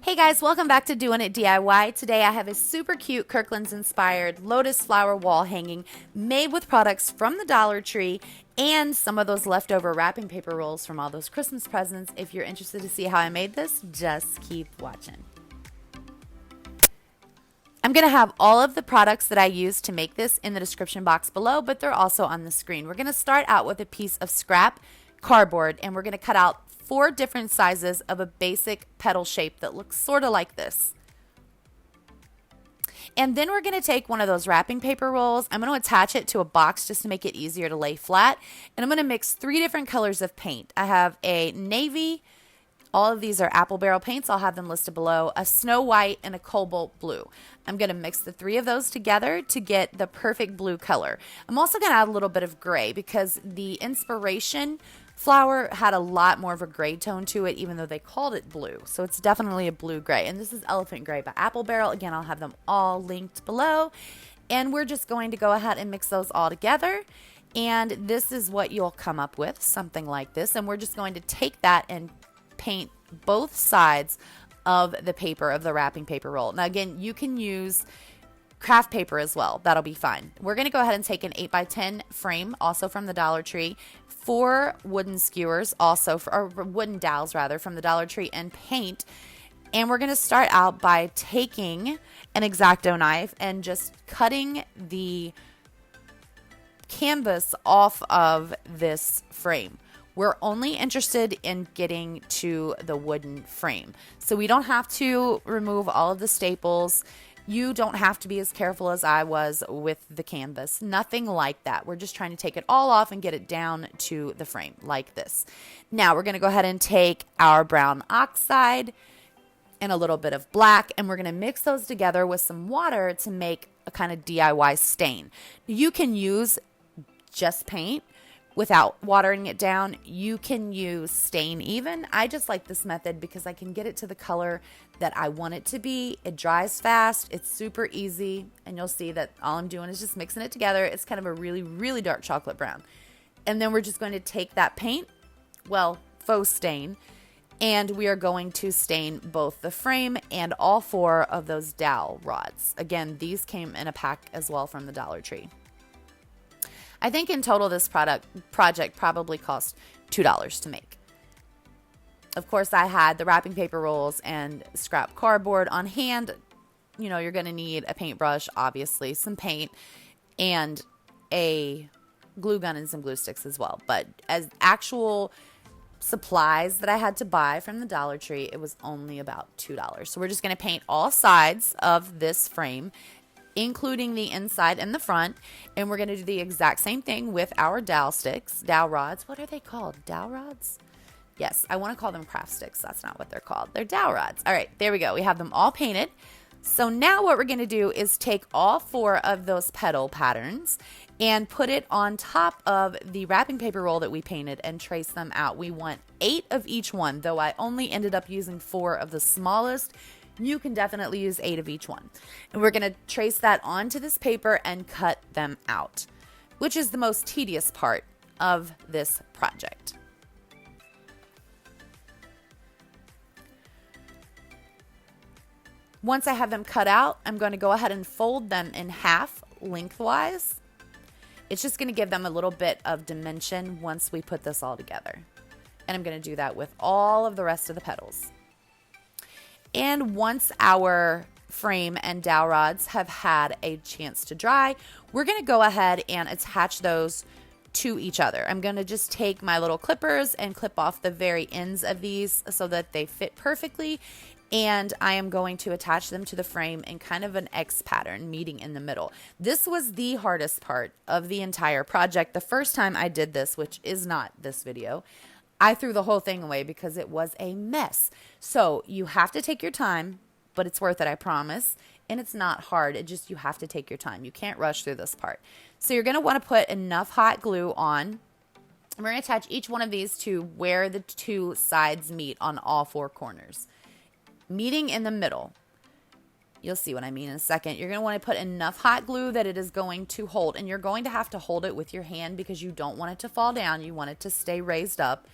Hey guys, welcome back to Doing It DIY. Today I have a super cute Kirkland's inspired Lotus flower wall hanging made with products from the Dollar Tree and some of those leftover wrapping paper rolls from all those Christmas presents. If you're interested to see how I made this, just keep watching. I'm going to have all of the products that I used to make this in the description box below, but they're also on the screen. We're going to start out with a piece of scrap cardboard, and we're going to cut out 4 different sizes of a basic petal shape that looks sort of like this. And then we're going to take one of those wrapping paper rolls. I'm going to attach it to a box just to make it easier to lay flat. And I'm going to mix 3 different colors of paint. I have a navy. All of these are apple barrel paints. I'll have them listed below. A snow white and a cobalt blue. I'm going to mix the 3 of those together to get the perfect blue color. I'm also going to add a little bit of gray because the inspiration flower had a lot more of a gray tone to it, even though they called it blue. So it's definitely a blue gray. And this is Elephant Gray by Apple Barrel. Again, I'll have them all linked below. And we're just going to go ahead and mix those all together. And this is what you'll come up with, something like this. And we're just going to take that and paint both sides of the paper, of the wrapping paper roll. Now, again, you can use craft paper as well. That'll be fine. We're going to go ahead and take an 8x10 frame, also from the Dollar Tree, 4 wooden skewers, or wooden dowels rather, from the Dollar Tree, and paint. And we're going to start out by taking an X-Acto knife and just cutting the canvas off of this frame. We're only interested in getting to the wooden frame. So we don't have to remove all of the staples. You don't have to be as careful as I was with the canvas. Nothing like that. We're just trying to take it all off and get it down to the frame like this. Now we're going to go ahead and take our brown oxide and a little bit of black, and we're going to mix those together with some water to make a kind of DIY stain. You can use just paint without watering it down. You can use stain even. I just like this method because I can get it to the color that I want it to be. It dries fast. It's super easy. And you'll see that all I'm doing is just mixing it together. It's kind of a really, really dark chocolate brown. And then we're just going to take that paint, well, faux stain, and we are going to stain both the frame and all 4 of those dowel rods. Again, these came in a pack as well from the Dollar Tree. I think in total this project probably cost $2 to make. Of course, I had the wrapping paper rolls and scrap cardboard on hand. You know, you're going to need a paintbrush, obviously, some paint, and a glue gun and some glue sticks as well. But as actual supplies that I had to buy from the Dollar Tree, it was only about $2. So we're just going to paint all sides of this frame, including the inside and the front. And we're going to do the exact same thing with our dowel sticks, dowel rods. What are they called? Dowel rods? Yes, I want to call them craft sticks. That's not what they're called. They're dowel rods. All right, there we go. We have them all painted. So now what we're going to do is take all 4 of those petal patterns and put it on top of the wrapping paper roll that we painted and trace them out. We want 8 of each one, though I only ended up using 4 of the smallest. You can definitely use 8 of each one. And we're going to trace that onto this paper and cut them out, which is the most tedious part of this project. Once I have them cut out, I'm going to go ahead and fold them in half lengthwise. It's just going to give them a little bit of dimension once we put this all together. And I'm going to do that with all of the rest of the petals. And once our frame and dowel rods have had a chance to dry, we're going to go ahead and attach those to each other. I'm going to just take my little clippers and clip off the very ends of these so that they fit perfectly. And I am going to attach them to the frame in kind of an X pattern, meeting in the middle. This was the hardest part of the entire project. The first time I did this, which is not this video, I threw the whole thing away because it was a mess. So you have to take your time, but it's worth it, I promise. And it's not hard. It just, you have to take your time. You can't rush through this part. So you're going to want to put enough hot glue on. We're going to attach each one of these to where the 2 sides meet on all 4 corners. Meeting in the middle. You'll see what I mean in a second. You're going to want to put enough hot glue that it is going to hold. And you're going to have to hold it with your hand because you don't want it to fall down. You want it to stay raised up.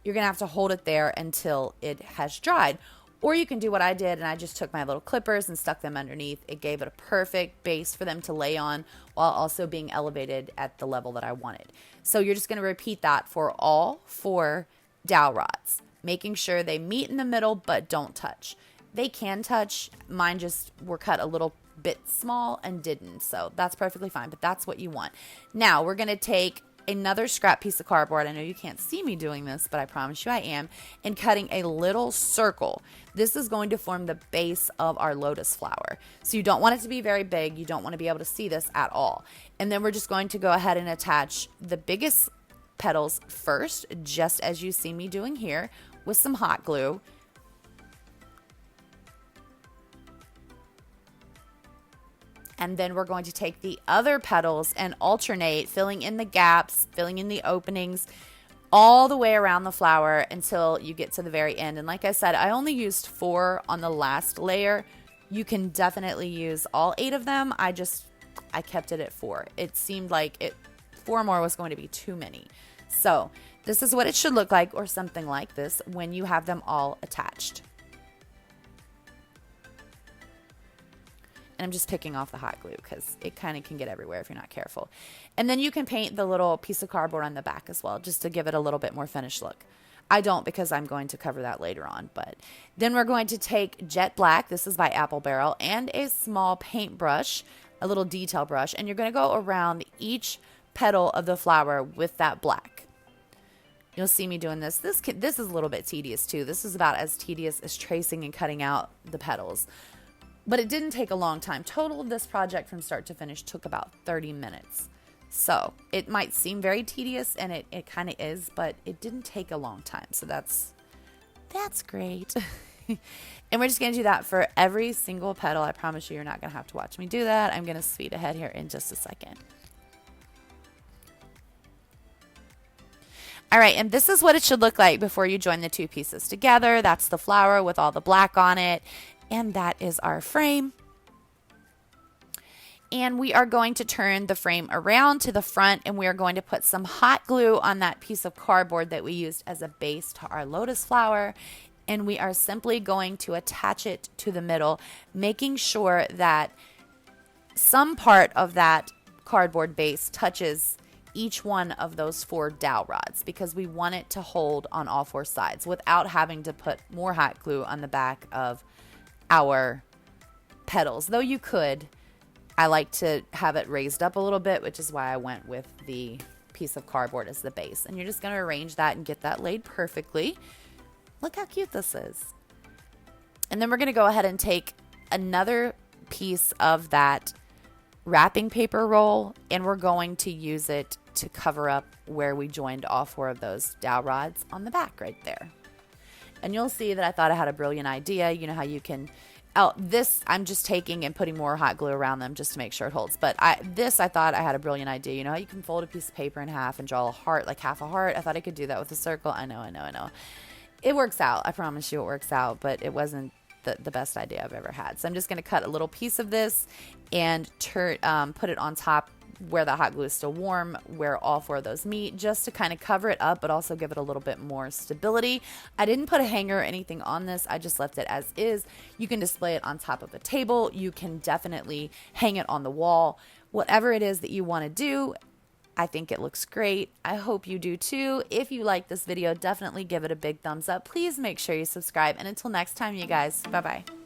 You're going to have to hold it there until it has dried. Or you can do what I did, and I just took my little clippers and stuck them underneath. It gave it a perfect base for them to lay on while also being elevated at the level that I wanted. So you're just going to repeat that for all 4 dowel rods, making sure they meet in the middle but don't touch. They can touch. Mine just were cut a little bit small and didn't, so that's perfectly fine, but that's what you want. Now we're going to take another scrap piece of cardboard. I know you can't see me doing this, but I promise you I am, and cutting a little circle. This is going to form the base of our lotus flower. So you don't want it to be very big. You don't want to be able to see this at all. And then we're just going to go ahead and attach the biggest petals first, just as you see me doing here, with some hot glue. And then we're going to take the other petals and alternate, filling in the gaps, filling in the openings, all the way around the flower until you get to the very end. And like I said, I only used 4 on the last layer. You can definitely use all 8 of them. I kept it at 4. It seemed like 4 more was going to be too many. So this is what it should look like, or something like this, when you have them all attached. And I'm just picking off the hot glue because it kind of can get everywhere if you're not careful. And then you can paint the little piece of cardboard on the back as well, just to give it a little bit more finished look. I don't, because I'm going to cover that later on. But then we're going to take jet black, this is by Apple Barrel, and a small paintbrush, a little detail brush, and you're going to go around each petal of the flower with that black. You'll see me doing this. This is a little bit tedious too. This is about as tedious as tracing and cutting out the petals. But it didn't take a long time. Total of this project from start to finish took about 30 minutes. So it might seem very tedious, and it kind of is, but it didn't take a long time. So that's great. And we're just going to do that for every single petal. I promise you're not going to have to watch me do that. I'm going to speed ahead here in just a second. All right, and this is what it should look like before you join the 2 pieces together. That's the flower with all the black on it. And that is our frame. And we are going to turn the frame around to the front, and we are going to put some hot glue on that piece of cardboard that we used as a base to our lotus flower. And we are simply going to attach it to the middle, making sure that some part of that cardboard base touches each one of those 4 dowel rods, because we want it to hold on all 4 sides without having to put more hot glue on the back of our petals. Though you could, I like to have it raised up a little bit, which is why I went with the piece of cardboard as the base. And you're just going to arrange that and get that laid perfectly. Look how cute this is. And then we're going to go ahead and take another piece of that wrapping paper roll, and we're going to use it to cover up where we joined all 4 of those dowel rods on the back right there. And you'll see that I thought I had a brilliant idea. You know how you can, this I'm just taking and putting more hot glue around them just to make sure it holds. But I thought I had a brilliant idea. You know how you can fold a piece of paper in half and draw a heart, like half a heart? I thought I could do that with a circle. I know. It works out. I promise you it works out, but it wasn't the best idea I've ever had. So I'm just going to cut a little piece of this and put it on top where the hot glue is still warm, where all 4 of those meet, just to kind of cover it up, but also give it a little bit more stability. I didn't put a hanger or anything on this. I just left it as is. You can display it on top of a table. You can definitely hang it on the wall. Whatever it is that you want to do, I think it looks great. I hope you do too. If you like this video, definitely give it a big thumbs up. Please make sure you subscribe. And until next time, you guys, bye-bye.